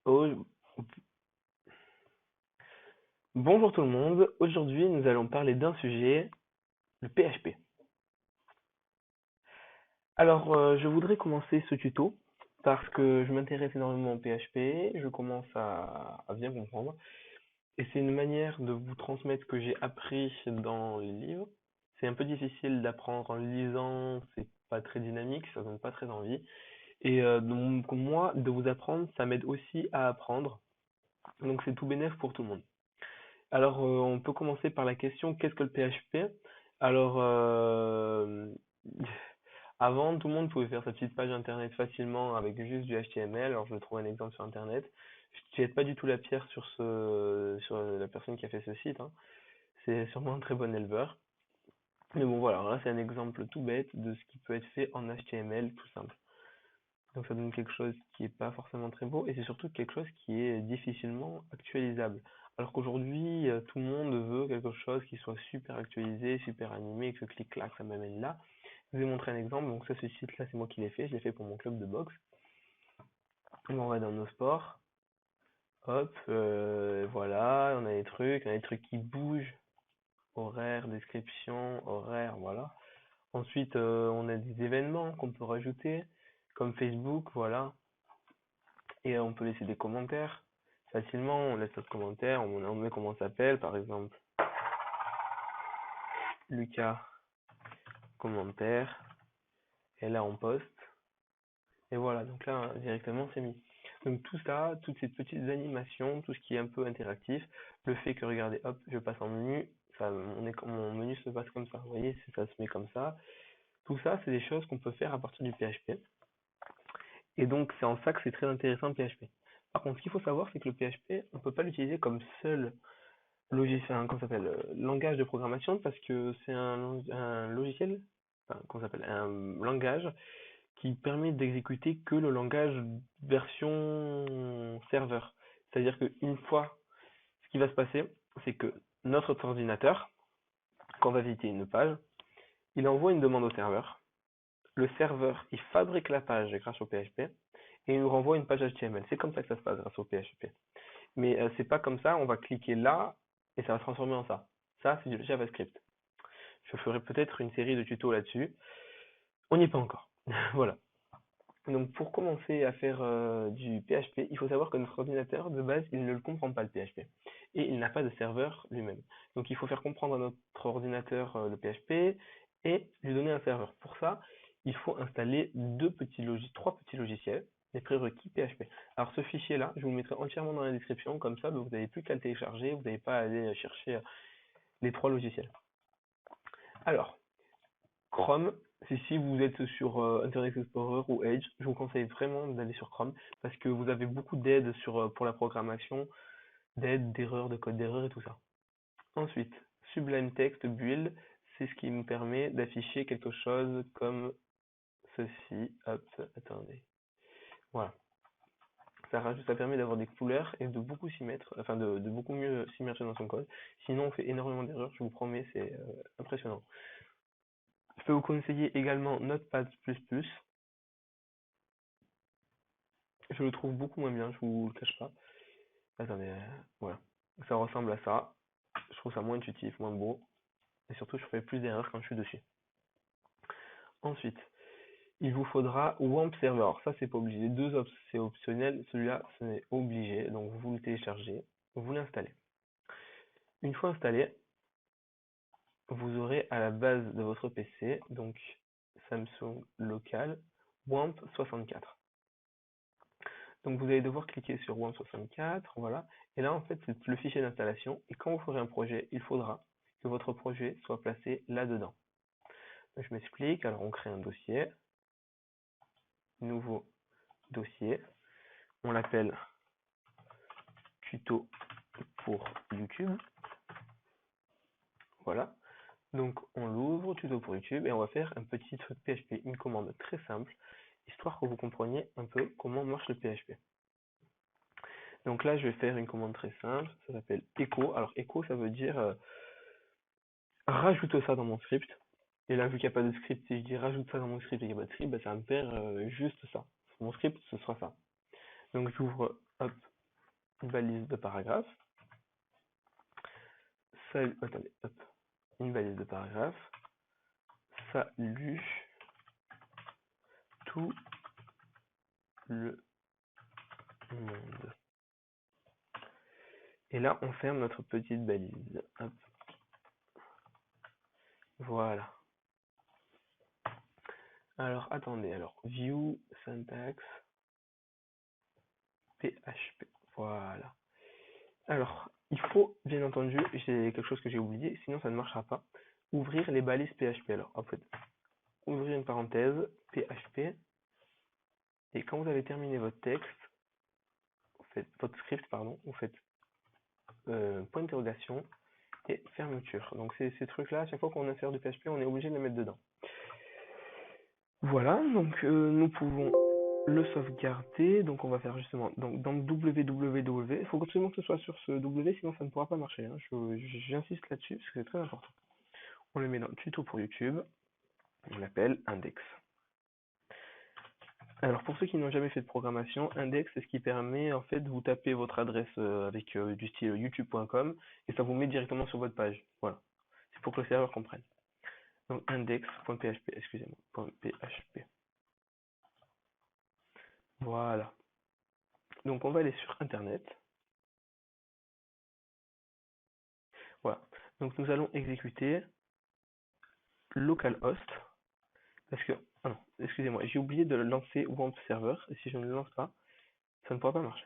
Oh, bonjour tout le monde, aujourd'hui nous allons parler d'un sujet, le PHP. Alors je voudrais commencer ce tuto parce que je m'intéresse énormément au PHP, je commence à bien comprendre et c'est une manière de vous transmettre ce que j'ai appris dans les livres. C'est un peu difficile d'apprendre en lisant, c'est pas très dynamique, ça donne pas très envie. Et donc moi, de vous apprendre, ça m'aide aussi à apprendre, donc c'est tout bénef pour tout le monde. Alors, on peut commencer par la question, qu'est-ce que le PHP? Alors, avant, tout le monde pouvait faire sa petite page internet facilement avec juste du HTML. Alors, je vais trouver un exemple sur internet. Je ne jette pas du tout la pierre sur la personne qui a fait ce site, hein. C'est sûrement un très bon éleveur. Mais bon, voilà, alors là, c'est un exemple tout bête de ce qui peut être fait en HTML tout simple. Donc ça donne quelque chose qui est pas forcément très beau et c'est surtout quelque chose qui est difficilement actualisable. Alors qu'aujourd'hui, tout le monde veut quelque chose qui soit super actualisé, super animé, que ce clic-clac, ça m'amène là. Je vous ai montré un exemple, donc ça, ce site-là, c'est moi qui l'ai fait, je l'ai fait pour mon club de boxe. On va dans nos sports, hop, voilà, on a des trucs qui bougent, horaire, description, horaire, voilà. Ensuite, on a des événements qu'on peut rajouter, comme Facebook, voilà. Et on peut laisser des commentaires facilement. On laisse notre commentaire, on met comment on s'appelle, par exemple Lucas commentaire. Et là on poste. Et voilà, donc là directement c'est mis. Donc tout ça, toutes ces petites animations, tout ce qui est un peu interactif, le fait que regardez, hop, je passe en menu, ça, mon menu se passe comme ça. Vous voyez, ça se met comme ça. Tout ça, c'est des choses qu'on peut faire à partir du PHP. Et donc c'est en ça que c'est très intéressant le PHP. Par contre, ce qu'il faut savoir, c'est que le PHP, on ne peut pas l'utiliser comme seul logiciel, comment ça s'appelle, langage de programmation parce que c'est un logiciel, enfin, comment ça s'appelle, un langage qui permet d'exécuter que le langage version serveur. C'est-à-dire qu'une fois, ce qui va se passer, c'est que notre ordinateur, quand on va visiter une page, il envoie une demande au serveur. Le serveur, il fabrique la page grâce au PHP et il nous renvoie une page HTML. C'est comme ça que ça se passe grâce au PHP. Mais c'est pas comme ça, on va cliquer là et ça va se transformer en ça. Ça, c'est du JavaScript. Je ferai peut-être une série de tutos là-dessus. On n'y est pas encore. Voilà. Donc pour commencer à faire du PHP, il faut savoir que notre ordinateur, de base, il ne le comprend pas le PHP. Et il n'a pas de serveur lui-même. Donc il faut faire comprendre à notre ordinateur le PHP et lui donner un serveur. Pour ça, il faut installer trois petits logiciels, les prérequis PHP. Alors ce fichier-là, je vous le mettrai entièrement dans la description, comme ça, vous n'avez plus qu'à le télécharger, vous n'avez pas à aller chercher les trois logiciels. Alors, Chrome, si vous êtes sur Internet Explorer ou Edge, je vous conseille vraiment d'aller sur Chrome parce que vous avez beaucoup d'aides pour la programmation, d'aides, d'erreurs, de code d'erreur et tout ça. Ensuite, Sublime Text Build, c'est ce qui nous permet d'afficher quelque chose comme ceci. Hop, attendez. Voilà. Ça permet d'avoir des couleurs et de beaucoup s'y mettre, enfin de beaucoup mieux s'immerger dans son code. Sinon, on fait énormément d'erreurs, je vous promets, c'est impressionnant. Je peux vous conseiller également Notepad++. Je le trouve beaucoup moins bien, je vous le cache pas. Attendez, voilà. Ça ressemble à ça. Je trouve ça moins intuitif, moins beau. Et surtout, je fais plus d'erreurs quand je suis dessus. Ensuite, il vous faudra WAMP Server. Alors, ça, c'est pas obligé. Les deux, c'est optionnel. Celui-là, c'est obligé. Donc, vous le téléchargez, vous l'installez. Une fois installé, vous aurez à la base de votre PC, donc Samsung local, WAMP 64. Donc vous allez devoir cliquer sur WAMP64, voilà. Et là, en fait, c'est le fichier d'installation. Et quand vous ferez un projet, il faudra que votre projet soit placé là-dedans. Donc, je m'explique. Alors, on crée un dossier. Nouveau dossier. On l'appelle tuto pour YouTube. Voilà. Donc, on l'ouvre, tuto pour YouTube, et on va faire un petit truc PHP, une commande très simple, histoire que vous compreniez un peu comment marche le PHP. Donc là, je vais faire une commande très simple, ça s'appelle echo. Alors echo, ça veut dire rajoute ça dans mon script. Et là, vu qu'il n'y a pas de script, si je dis rajoute ça dans mon script et qu'il n'y a pas de script, bah, ça va me faire juste ça. Mon script, ce sera ça. Donc j'ouvre hop, une balise de paragraphe. Salut, attendez, hop, une balise de paragraphe. Salut tout le monde. Et là, on ferme notre petite balise. Hop. Voilà. Alors, attendez. Alors, view, syntax, PHP. Voilà. Alors, il faut, bien entendu, j'ai quelque chose que j'ai oublié, sinon ça ne marchera pas. Ouvrir les balises PHP. Alors, en fait, ouvrir une parenthèse, PHP. Et quand vous avez terminé votre texte, vous faites votre script, pardon, vous faites point d'interrogation et fermeture. Donc ces trucs-là, à chaque fois qu'on insère du PHP, on est obligé de les mettre dedans. Voilà, donc nous pouvons le sauvegarder. Donc on va faire justement donc dans www. Il faut absolument que ce soit sur ce W, sinon ça ne pourra pas marcher. Hein. J'insiste là-dessus parce que c'est très important. On le met dans tuto pour YouTube. On l'appelle index. Alors pour ceux qui n'ont jamais fait de programmation, index c'est ce qui permet en fait de vous taper votre adresse avec du style youtube.com et ça vous met directement sur votre page. Voilà. C'est pour que le serveur comprenne. Donc index.php, excusez-moi, .php. Voilà. Donc on va aller sur internet. Voilà. Donc nous allons exécuter localhost parce que ah non, excusez-moi, j'ai oublié de lancer WAMP server et si je ne le lance pas, ça ne pourra pas marcher.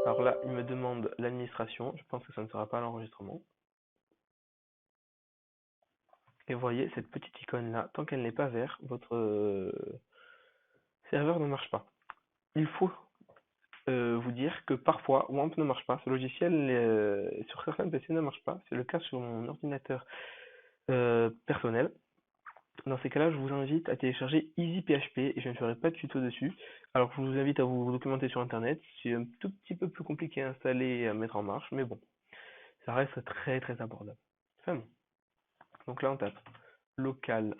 Alors là, il me demande l'administration, je pense que ça ne sera pas l'enregistrement. Et vous voyez cette petite icône là, tant qu'elle n'est pas verte, votre serveur ne marche pas. Il faut vous dire que parfois WAMP ne marche pas. Ce logiciel sur certains PC ne marche pas. C'est le cas sur mon ordinateur personnel. Dans ces cas-là, je vous invite à télécharger EasyPHP et je ne ferai pas de tuto dessus. Alors je vous invite à vous documenter sur internet. C'est un tout petit peu plus compliqué à installer et à mettre en marche, mais bon, ça reste très très abordable. Enfin bon. Donc là on tape localhost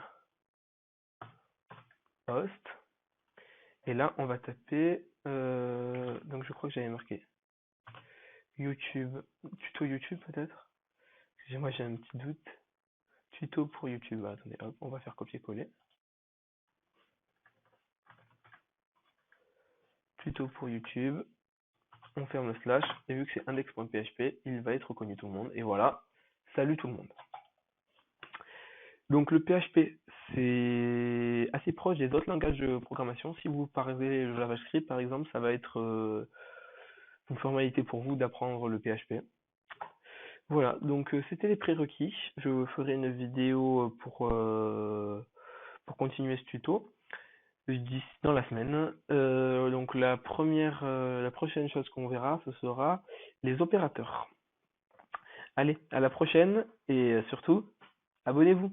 et là on va taper donc je crois que j'avais marqué YouTube, tuto YouTube peut-être. Excusez-moi, j'ai un petit doute. Tuto pour YouTube. Ah, attendez, hop, on va faire copier-coller. Tuto pour YouTube. On ferme le slash. Et vu que c'est index.php, il va être reconnu tout le monde. Et voilà. Salut tout le monde. Donc le PHP, c'est assez proche des autres langages de programmation. Si vous parlez JavaScript, par exemple, ça va être une formalité pour vous d'apprendre le PHP. Voilà, donc c'était les prérequis. Je ferai une vidéo pour continuer ce tuto. D'ici dans la semaine. Donc la prochaine chose qu'on verra, ce sera les opérateurs. Allez, à la prochaine et surtout, abonnez-vous.